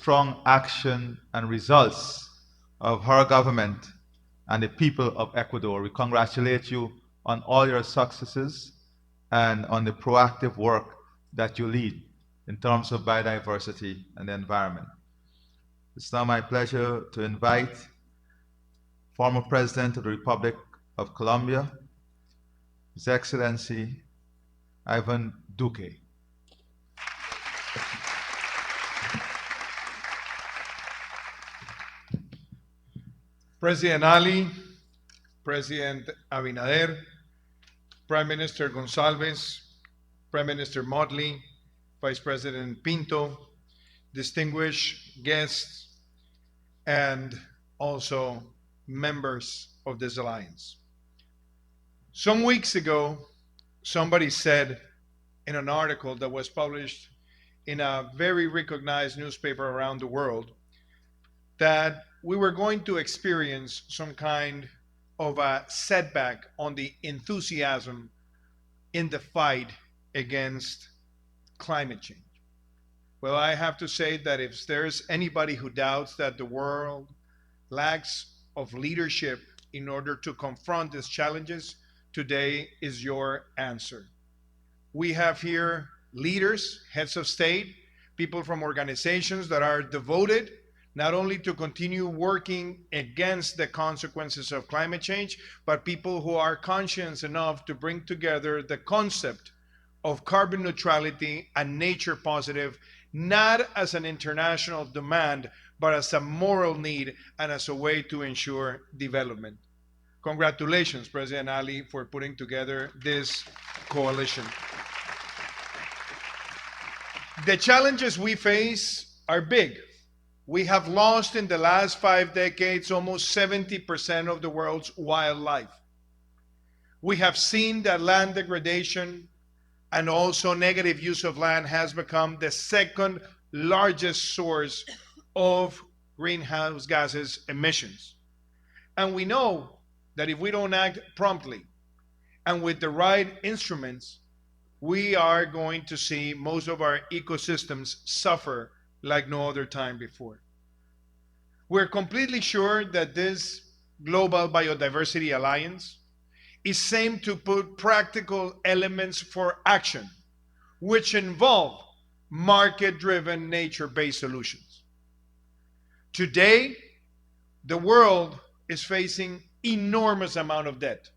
strong action and results of her government and the people of Ecuador. We congratulate you on all your successes and on the proactive work that you lead in terms of biodiversity and the environment. It's now my pleasure to invite former President of the Republic of Colombia, His Excellency Iván Duque. President Ali, President Abinader, Prime Minister Gonsalves, Prime Minister Motley, Vice President Pinto, distinguished guests, and also members of this alliance. Some weeks ago, somebody said in an article that was published in a very recognized newspaper around the world that we were going to experience some kind of a setback on the enthusiasm in the fight against climate change. Well, I have to say that if there's anybody who doubts that the world lacks of leadership in order to confront these challenges, today is your answer. We have here leaders, heads of state, people from organizations that are devoted not only to continue working against the consequences of climate change, but people who are conscious enough to bring together the concept of carbon neutrality and nature positive, not as an international demand, but as a moral need and as a way to ensure development. Congratulations, President Ali, for putting together this coalition. The challenges we face are big. We have lost in the last 5 decades almost 70% of the world's wildlife. We have seen that land degradation and also negative use of land has become the second largest source of greenhouse gases emissions. And we know that if we don't act promptly and with the right instruments, we are going to see most of our ecosystems suffer like no other time before. We're completely sure that this Global Biodiversity Alliance is aimed to put practical elements for action, which involve market-driven, nature-based solutions. Today, the world is facing enormous amount of debt.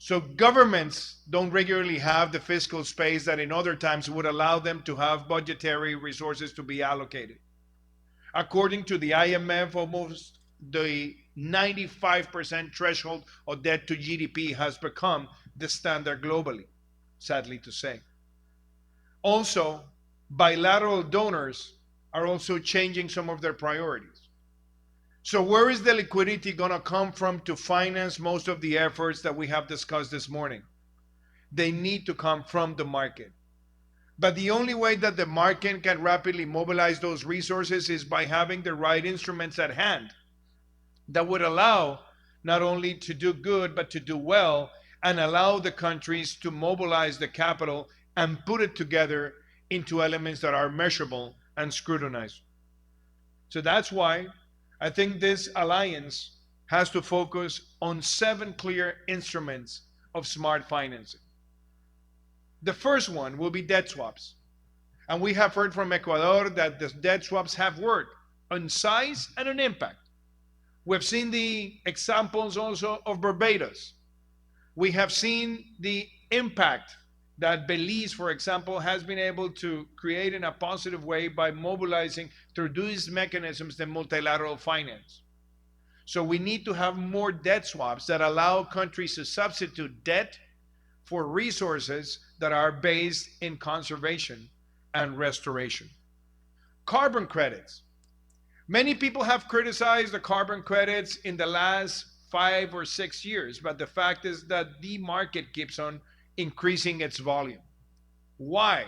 So governments don't regularly have the fiscal space that in other times would allow them to have budgetary resources to be allocated. According to the IMF, almost the 95% threshold of debt to GDP has become the standard globally, sadly to say. Also, bilateral donors are also changing some of their priorities. So where is the liquidity going to come from to finance most of the efforts that we have discussed this morning? They need to come from the market. But the only way that the market can rapidly mobilize those resources is by having the right instruments at hand that would allow not only to do good, but to do well and allow the countries to mobilize the capital and put it together into elements that are measurable and scrutinized. So that's why I think this alliance has to focus on 7 clear instruments of smart financing. The first one will be debt swaps. And we have heard from Ecuador that the debt swaps have worked on size and on impact. We've seen the examples also of Barbados. We have seen the impact that Belize, for example, has been able to create in a positive way by mobilizing through these mechanisms the multilateral finance. So we need to have more debt swaps that allow countries to substitute debt for resources that are based in conservation and restoration. Carbon credits. Many people have criticized the carbon credits in the last 5 or 6 years, but the fact is that the market keeps on increasing its volume. Why?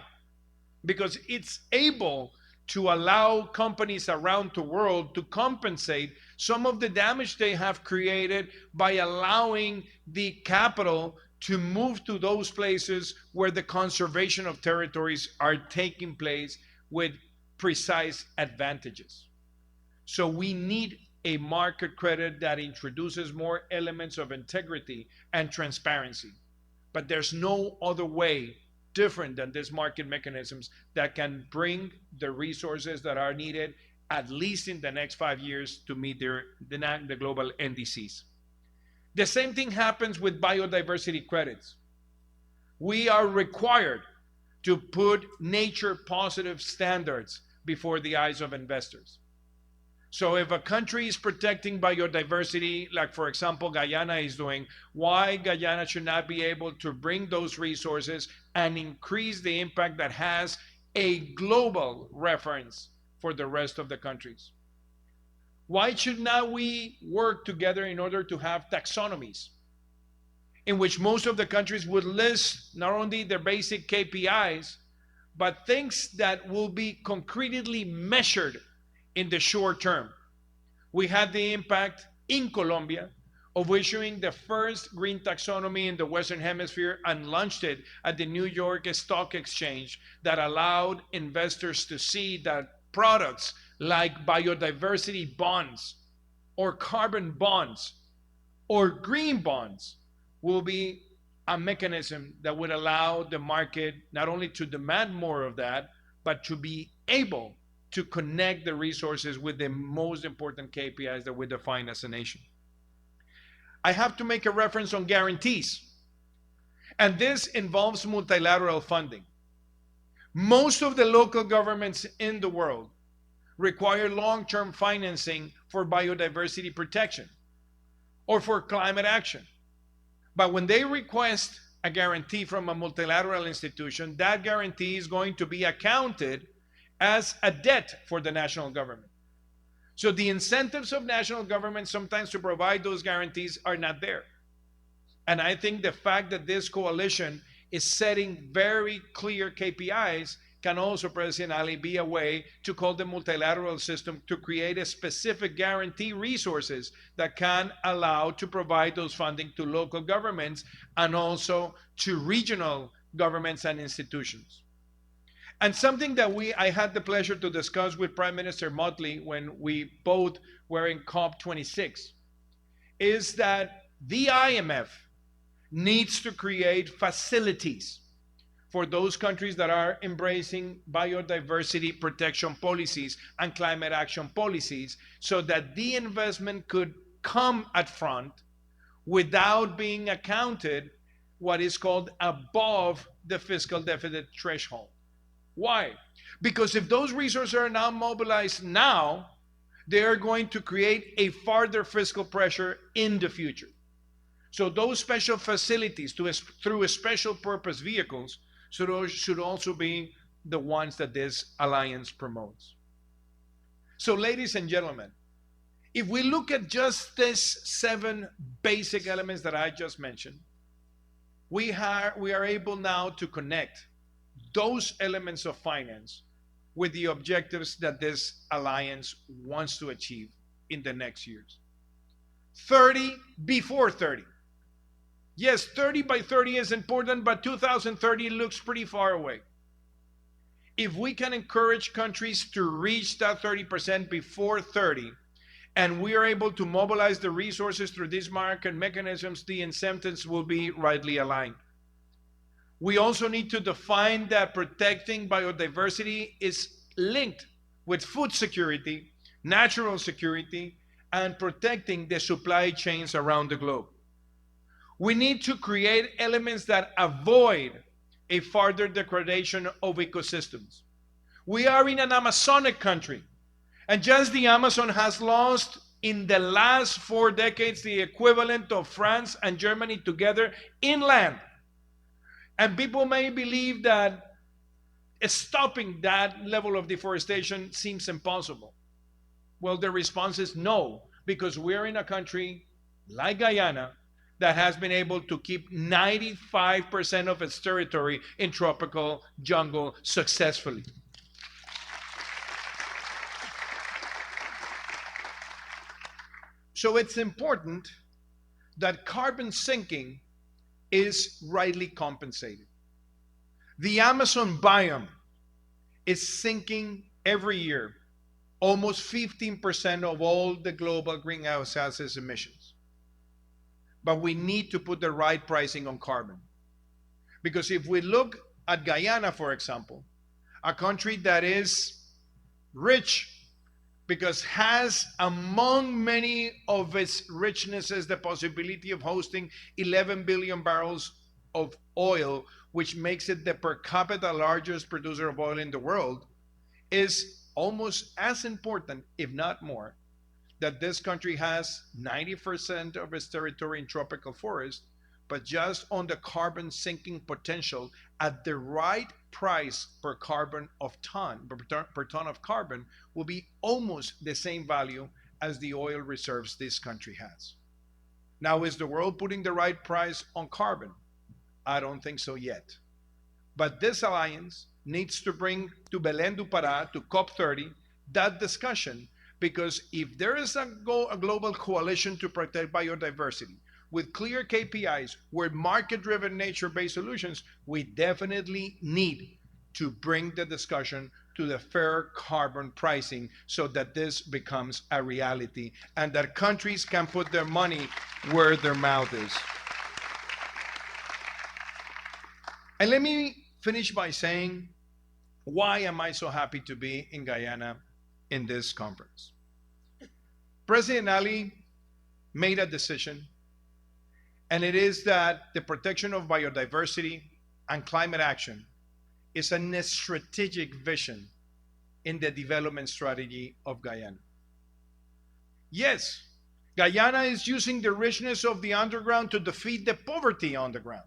Because it's able to allow companies around the world to compensate some of the damage they have created by allowing the capital to move to those places where the conservation of territories are taking place with precise advantages. So we need a market credit that introduces more elements of integrity and transparency. But there's no other way different than these market mechanisms that can bring the resources that are needed at least in the next 5 years to meet the global NDCs. The same thing happens with biodiversity credits. We are required to put nature positive standards before the eyes of investors. So if a country is protecting biodiversity, like for example Guyana is doing, why Guyana should not be able to bring those resources and increase the impact that has a global reference for the rest of the countries? Why should not we work together in order to have taxonomies in which most of the countries would list not only their basic KPIs, but things that will be concretely measured in the short term? We had the impact in Colombia of issuing the first green taxonomy in the Western Hemisphere and launched it at the New York Stock Exchange that allowed investors to see that products like biodiversity bonds or carbon bonds or green bonds will be a mechanism that would allow the market not only to demand more of that, but to be able to connect the resources with the most important KPIs that we define as a nation. I have to make a reference on guarantees, and this involves multilateral funding. Most of the local governments in the world require long-term financing for biodiversity protection or for climate action. But when they request a guarantee from a multilateral institution, that guarantee is going to be accounted as a debt for the national government. So the incentives of national governments sometimes to provide those guarantees are not there. And I think the fact that this coalition is setting very clear KPIs can also, President Ali, be a way to call the multilateral system to create a specific guarantee resources that can allow to provide those funding to local governments and also to regional governments and institutions. And something that I had the pleasure to discuss with Prime Minister Motley when we both were in COP26 is that the IMF needs to create facilities for those countries that are embracing biodiversity protection policies and climate action policies so that the investment could come at front without being accounted what is called above the fiscal deficit threshold. Why? Because if those resources are not mobilized now, they are going to create a further fiscal pressure in the future. So those special facilities through special purpose vehicles should also be the ones that this alliance promotes. So ladies and gentlemen, if we look at just these 7 basic elements that I just mentioned, we are able now to connect those elements of finance with the objectives that this alliance wants to achieve in the next years. 30 before 30. Yes, 30 by 30 is important, but 2030 looks pretty far away. If we can encourage countries to reach that 30% before 30, and we are able to mobilize the resources through these market mechanisms, the incentives will be rightly aligned. We also need to define that protecting biodiversity is linked with food security, natural security, and protecting the supply chains around the globe. We need to create elements that avoid a further degradation of ecosystems. We are in an Amazonic country, and just the Amazon has lost in the last 4 decades the equivalent of France and Germany together inland. And people may believe that stopping that level of deforestation seems impossible. Well, the response is no, because we're in a country like Guyana that has been able to keep 95% of its territory in tropical jungle successfully. So it's important that carbon sinking is rightly compensated. The Amazon biome is sinking every year almost 15% of all the global greenhouse gases emissions. But we need to put the right pricing on carbon. Because if we look at Guyana, for example, a country that is rich because has among many of its richnesses the possibility of hosting 11 billion barrels of oil, which makes it the per capita largest producer of oil in the world, is almost as important, if not more, that this country has 90% of its territory in tropical forest, but just on the carbon sinking potential at the right price per carbon of ton, per ton of carbon, will be almost the same value as the oil reserves this country has. Now, is the world putting the right price on carbon? I don't think so yet. But this alliance needs to bring to Belén do Pará, to COP30, that discussion, because if there is a global coalition to protect biodiversity with clear KPIs, with market-driven nature-based solutions, we definitely need to bring the discussion to the fair carbon pricing so that this becomes a reality and that countries can put their money where their mouth is. And let me finish by saying, why am I so happy to be in Guyana in this conference? President Ali made a decision, and it is that the protection of biodiversity and climate action is a strategic vision in the development strategy of Guyana. Yes, Guyana is using the richness of the underground to defeat the poverty on the ground.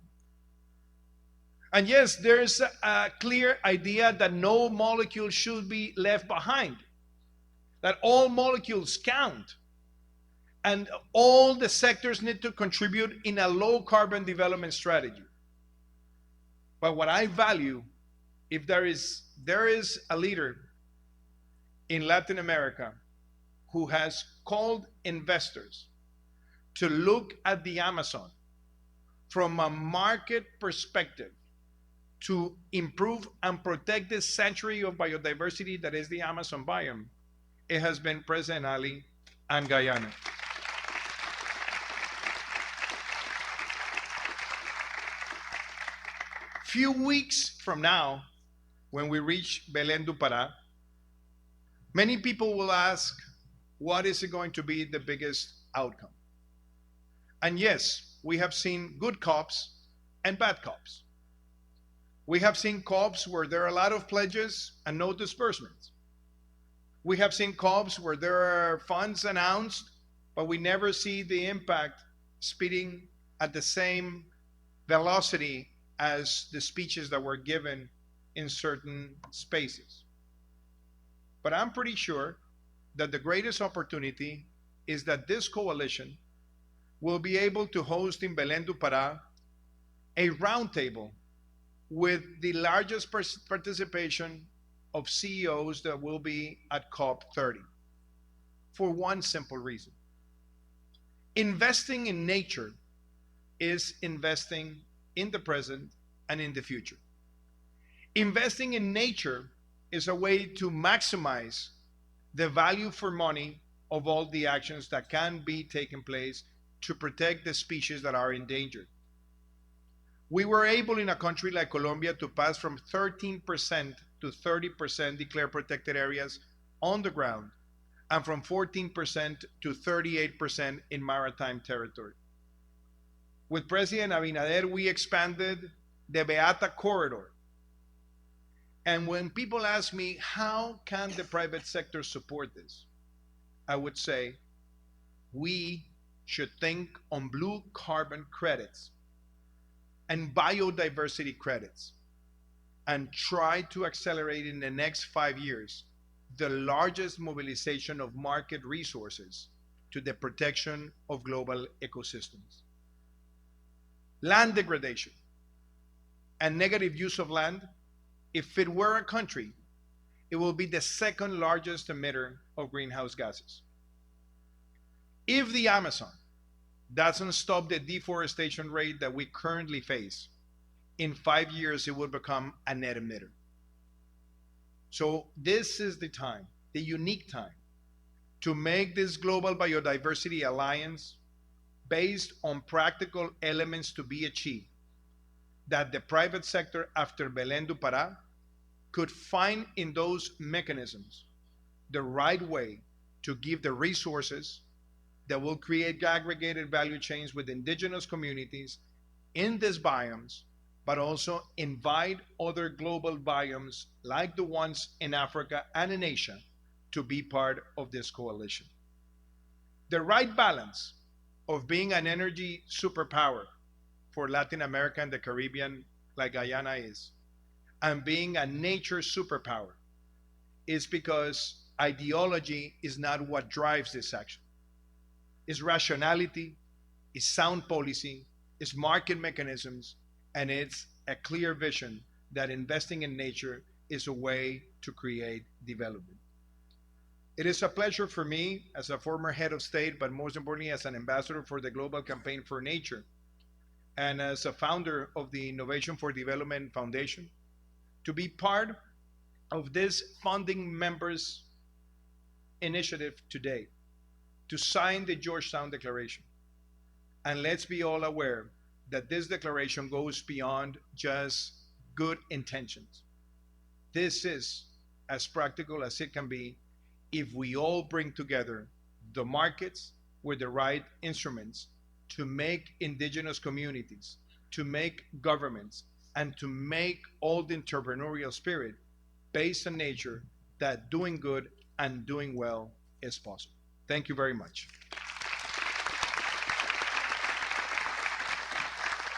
And yes, there's a clear idea that no molecule should be left behind, that all molecules count, and all the sectors need to contribute in a low carbon development strategy. But what I value, if there is a leader in Latin America who has called investors to look at the Amazon from a market perspective to improve and protect this sanctuary of biodiversity that is the Amazon biome, it has been President Ali and Guyana. Few weeks from now, when we reach Belén do Pará, many people will ask, what is going to be the biggest outcome? And yes, we have seen good COPs and bad COPs. We have seen COPs where there are a lot of pledges and no disbursements. We have seen COPs where there are funds announced, but we never see the impact speeding at the same velocity as the speeches that were given in certain spaces. But I'm pretty sure that the greatest opportunity is that this coalition will be able to host in Belén do Pará a roundtable with the largest participation of CEOs that will be at COP30 for one simple reason. Investing in nature is investing in the present and in the future. Investing in nature is a way to maximize the value for money of all the actions that can be taken place to protect the species that are endangered. We were able in a country like Colombia to pass from 13% to 30% declared protected areas on the ground, and from 14% to 38% in maritime territory. With President Abinader, we expanded the Beata corridor. And when people ask me, how can the private sector support this? I would say, we should think on blue carbon credits and biodiversity credits and try to accelerate in the next 5 years the largest mobilization of market resources to the protection of global ecosystems. Land degradation and negative use of land, if it were a country, it will be the second largest emitter of greenhouse gases. If the Amazon doesn't stop the deforestation rate that we currently face, in 5 years it will become a net emitter. So this is the time, the unique time, to make this global biodiversity alliance based on practical elements to be achieved that the private sector after Belén do Pará could find in those mechanisms the right way to give the resources that will create aggregated value chains with indigenous communities in these biomes, but also invite other global biomes like the ones in Africa and in Asia to be part of this coalition. The right balance of being an energy superpower for Latin America and the Caribbean, like Guyana is, and being a nature superpower is because ideology is not what drives this action. It's rationality, it's sound policy, it's market mechanisms, and it's a clear vision that investing in nature is a way to create development. It is a pleasure for me as a former head of state, but most importantly as an ambassador for the Global Campaign for Nature and as a founder of the Innovation for Development Foundation, to be part of this funding members initiative today to sign the Georgetown Declaration. And let's be all aware that this declaration goes beyond just good intentions. This is as practical as it can be if we all bring together the markets with the right instruments to make indigenous communities, to make governments, and to make all the entrepreneurial spirit based on nature that doing good and doing well is possible. Thank you very much.